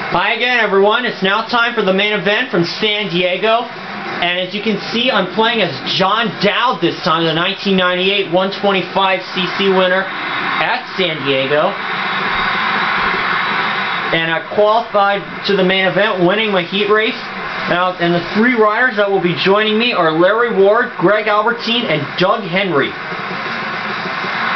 Hi again, everyone. It's now time for the main event from San Diego. And as you can see, I'm playing as John Dowd this time, the 1998 125cc winner at San Diego. And I qualified to the main event, winning my heat race. Now, and the three riders that will be joining me are Larry Ward, Greg Albertyn, and Doug Henry.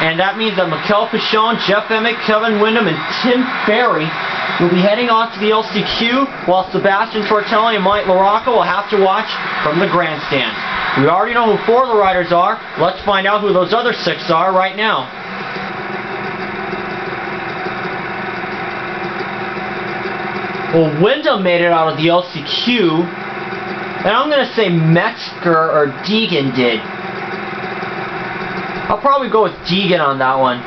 And that means that Mickael Pichon, Jeff Emig, Kevin Windham, and Tim Ferry will be heading off to the LCQ, while Sebastien, Tortelli, and LaRocco will have to watch from the grandstands. We already know who four of the riders are. Let's find out who those other six are right now. Well, Windham made it out of the LCQ, and I'm going to say Metzger or Deegan did. I'll probably go with Deegan on that one.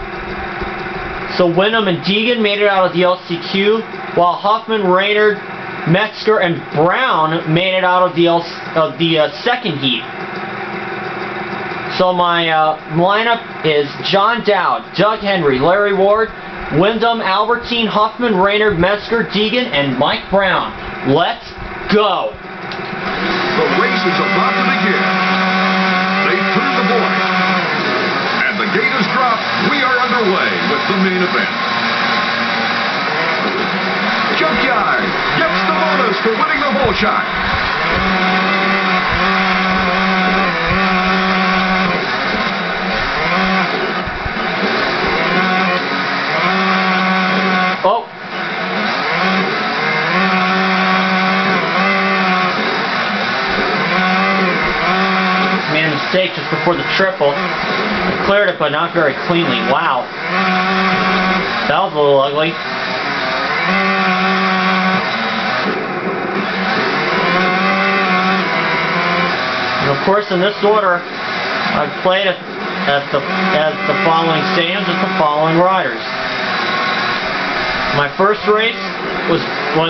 So Windham and Deegan made it out of the LCQ, while Huffman, Raynard, Metzger, and Brown made it out of the second heat. So my lineup is John Dowd, Doug Henry, Larry Ward, Windham, Albertyn, Huffman, Raynard, Metzger, Deegan, and Mike Brown. Let's go! The race is about to begin. They've cleared the board. And the gate is dropped. We are underway with the main event. Junkyard gets the bonus for winning the whole shot. Oh! Made a mistake just before the triple. I cleared it, but not very cleanly. Wow. That was a little ugly. And of course, in this order, I've played as the following stadiums with the following riders. My first race was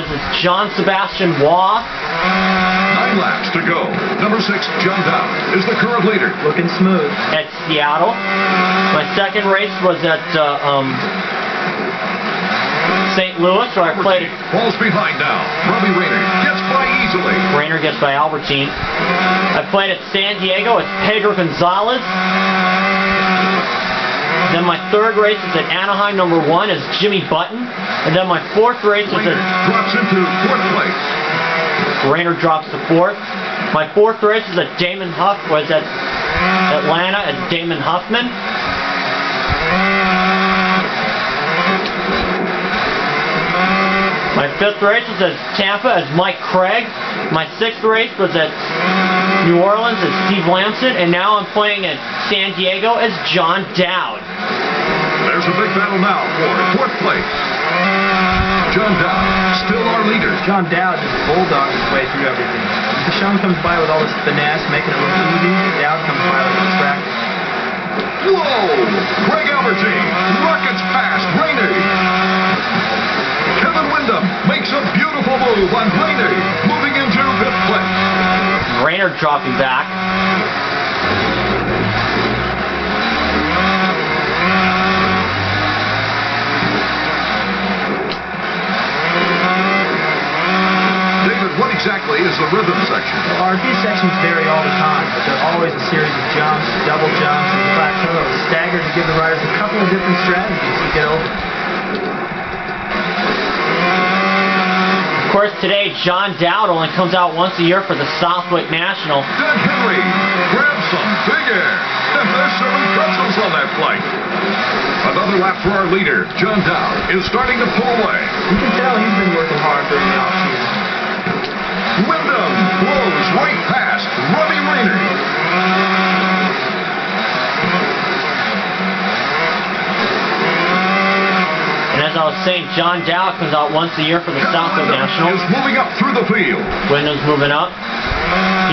as John Sebastien Waugh. 9 laps to go. Number 6, John Dowd, is the current leader. Looking smooth. At Seattle. My second race was at St. Louis, where I played. Falls behind now. Robbie Raynard gets by easily. Raynard gets by Albertyn. I played at San Diego as Pedro Gonzalez. Then my third race is at Anaheim, number 1, as Jimmy Button. And then my fourth race was at... drops into 4th place. Raynard drops to 4th. My fourth race is at was at Atlanta as Damon Huffman. My fifth race was at Tampa as Mike Craig. My sixth race was at New Orleans as Steve Lamson. And now I'm playing at San Diego as John Dowd. There's a big battle now for 4th place. John Dowd, still our leader. John Dowd just bulldogs his way through everything. Pichon comes by with all this finesse, making it look easy. Dowd comes by like a track. Whoa! Greg Albertyn rockets past Raynard. Kevin Windham makes a beautiful move on Raynard, moving into 5th place. Raynard dropping back. What exactly is the rhythm section? Our RP sections vary all the time, but they're always a series of jumps, double jumps, and plateaus, staggered to give the riders a couple of different strategies to get over. Of course, today, John Dowd only comes out once a year for the Southwick National. Doug Henry grabs some big air, and there's serving pretzels on that flight. Another lap for our leader, John Dowd, is starting to pull away. You can tell he's been working hard during the offseason. Windham blows right past Robbie Raynard. And as I was saying, John Dowd comes out once a year for the Southwick National. Is moving up through the field. Windham's moving up.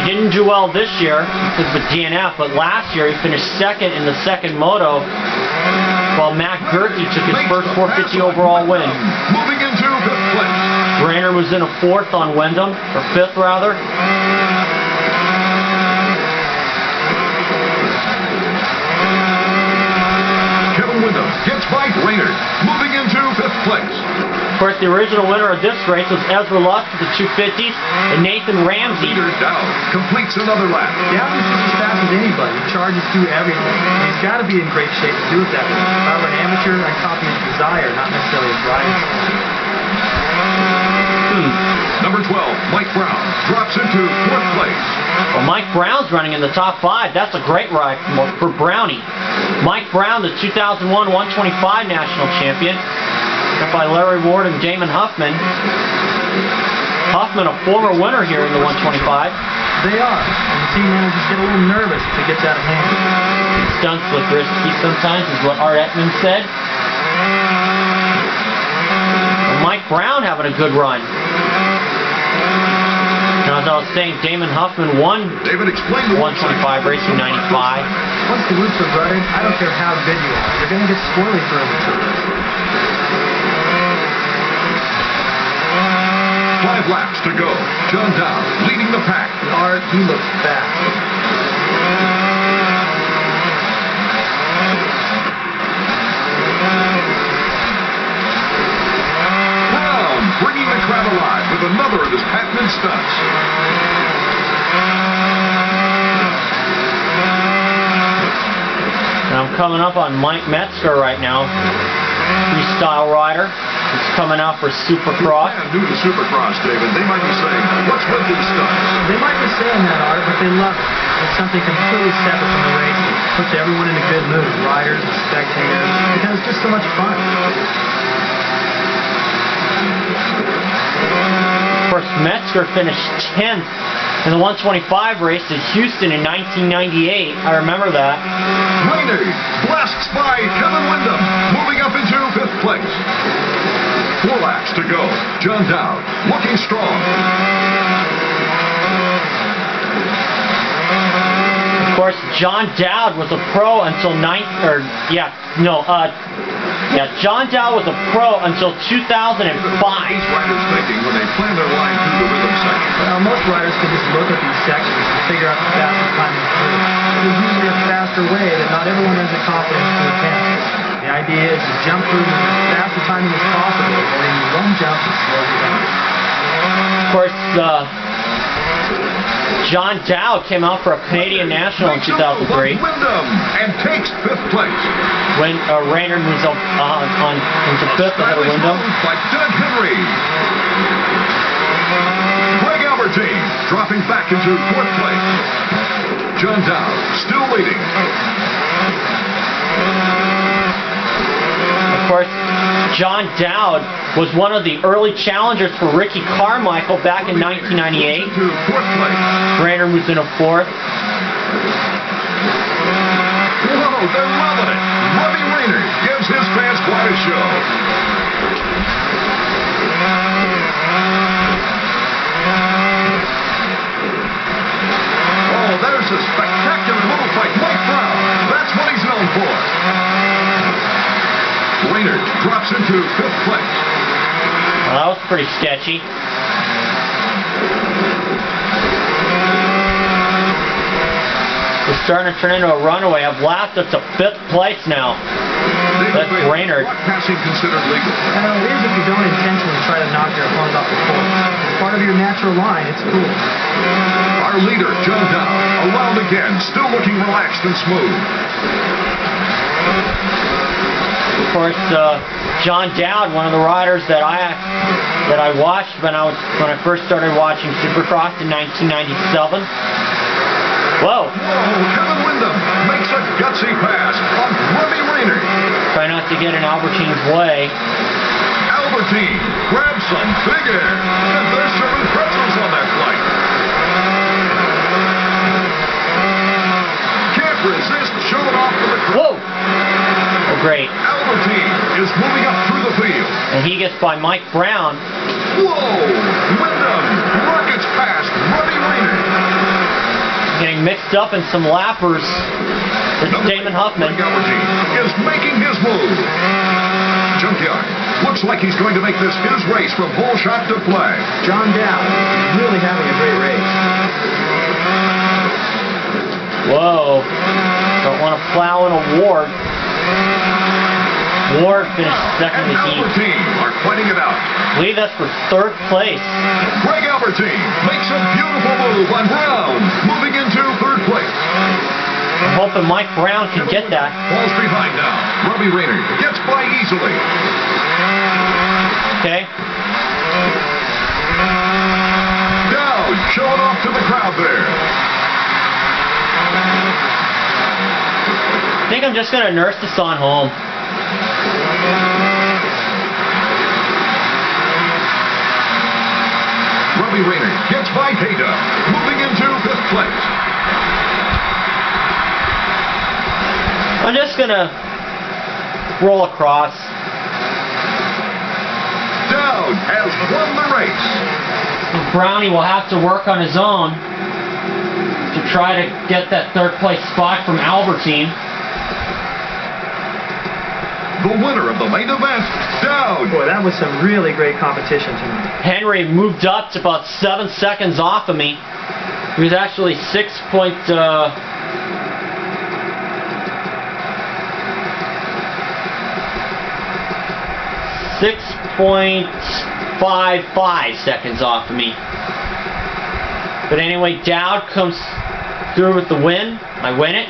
He didn't do well this year because of DNF, but last year he finished second in the second moto, while Matt Gerke took his first 450 overall win. Moving into 5th place. Raynard was in a 4th on Windham, or 5th rather. Kevin Windham gets by Raynard, moving into 5th place. Of course, the original winner of this race was Ezra Lusk with the 250s, and Nathan Ramsey. Leader Dowd completes another lap. Dowd is just as fast as anybody. He charges through everything. He's got to be in great shape to do it that way. If I were an amateur, I'd copy his desire, not necessarily his riding style. Number 12, Mike Brown, drops into 4th place. Well, Mike Brown's running in the top 5. That's a great ride for Brownie. Mike Brown, the 2001 125 national champion, by Larry Ward and Damon Huffman. Huffman, a former winner here in the 125. They are. And the team managers get a little nervous if it gets out of hand. Stunts look risky sometimes, is what Art Ekman said. Well, Mike Brown having a good run. Now, as I was saying, Damon Huffman won David, explain the 125 race in 95. Once the loops are rutted, I don't care how good you are. You're going to get squirrely for every 5 laps to go. John Dowd leading the pack. Art, he looks fast. Brown bringing the crowd alive with another of his patented stunts. Now I'm coming up on Mike Metzger right now. Freestyle rider. He's coming out for Supercross. Man, new to Supercross, David. They might be saying, what's with these stunts? They might be saying that, Art, but they love it. It's something completely separate from the race. It puts everyone in a good mood, riders and spectators, because it's just so much fun. Of course, Metzger finished 10th in the 125 race at Houston in 1998. I remember that. Rainey blasts by Kevin Windham, moving up into 5th place. 4 laps to go. John Dowd looking strong. Of course, John Dowd was a pro until John Dowd was a pro until 2005. These riders thinking when they plan their line through the rhythm section. Well, most riders can just look at these sections and figure out the fastest time to through. There's usually a faster way that not everyone has the confidence to attempt. The idea is to jump through as fast a timing as possible, and then you run jumps and slow you down. Of course, John Dowd came out for a Canadian National in 2003. Windham and takes 5th place. When Raynard moves up into 5th ahead of Windham. By Doug Henry. Albertyn dropping back into 4th place. John Dowd still leading. Of course, John Dowd was one of the early challengers for Ricky Carmichael back in 1998. Into 4th place. Raynard moves into 4th. Whoa, they're loving it. Robbie Raynard gives his fans quite a show. Oh, there's a spectacular little fight. Mike Brown, that's what he's known for. Raynard drops into 5th place. Well, that was pretty sketchy. We're starting to turn into a runaway. I've lapped up to 5th place now. That's Raynard. What passing considered legal? Well, it is if you don't intentionally try to knock your opponent off the course. It's part of your natural line. It's cool. Our leader, John Dowd, around again, still looking relaxed and smooth. Of course, John Dowd, one of the riders that I watched when I first started watching Supercross in 1997. Whoa! Kevin Windham makes a gutsy pass on Robbie Raynard. Try not to get in Albertyn's way. Albertyn grabs some big air, and they're serving pretzels on that flight. Can't resist showing off for the crowd. Whoa! Oh, great. Albertyn is moving up through the field. And he gets by Mike Brown. Whoa! Windham rockets past Robbie Raynard. Getting mixed up in some lappers. It's Damon Huffman. Albertyn is making his move. Junkyard looks like he's going to make this his race from hole shot to flag. John Dowd is really having a great race. Whoa. Don't want to plow in a Ward. Ward finished second in the heat. Albertyn are fighting it out. leave us for third place. Greg Albertyn makes a beautiful move on Brown, moving into third place. I'm hoping Mike Brown can get that. Falls behind now. Robbie Rayner gets by easily. Okay. Down, showing off to the crowd there. I think I'm just going to nurse this on home. Robbie Rayner gets by Hayda, moving into fifth place. I'm just going to roll across. Down has won the race. Brownie will have to work on his own to try to get that third place spot from Albertyn. The winner of the main event, Down. Boy, that was some really great competition tonight. Henry moved up to about 7 seconds off of me. He was actually 6.55 seconds off of me. But anyway, Dowd comes through with the win. I win it.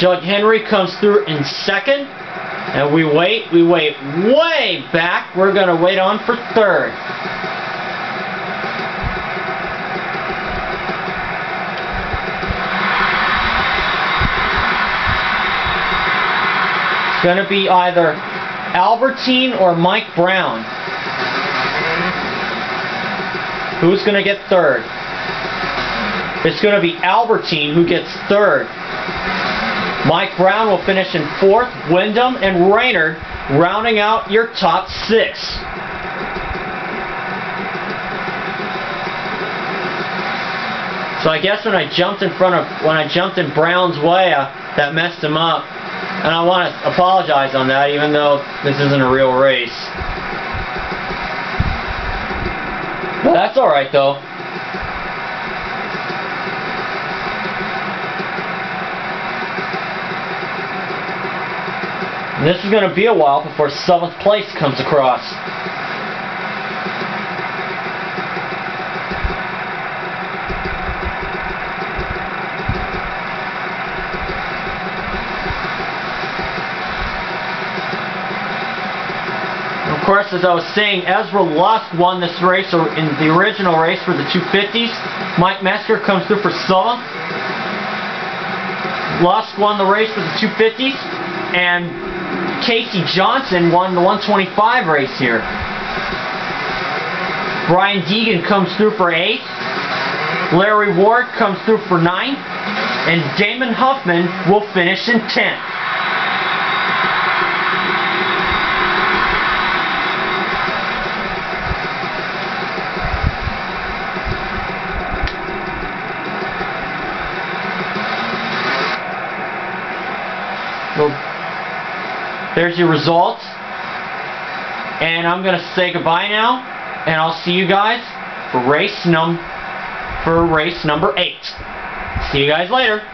Doug Henry comes through in second. And we wait way back. We're going to wait on for third. It's going to be either Albertyn or Mike Brown. Who's going to get third? It's going to be Albertyn who gets third. Mike Brown will finish in fourth. Windham and Rayner rounding out your top 6. So I guess when I jumped in Brown's way, that messed him up. And I want to apologize on that, even though this isn't a real race. But that's alright though. And this is going to be a while before 7th place comes across. Of course, as I was saying, Ezra Lusk won this race, or in the original race for the 250s. Mike Mesker comes through for 7th. Lusk won the race for the 250s, and Casey Johnson won the 125 race here. Brian Deegan comes through for 8th. Larry Ward comes through for 9th. And Damon Huffman will finish in 10th. Well, there's your results, and I'm going to say goodbye now, and I'll see you guys for race number 8. See you guys later.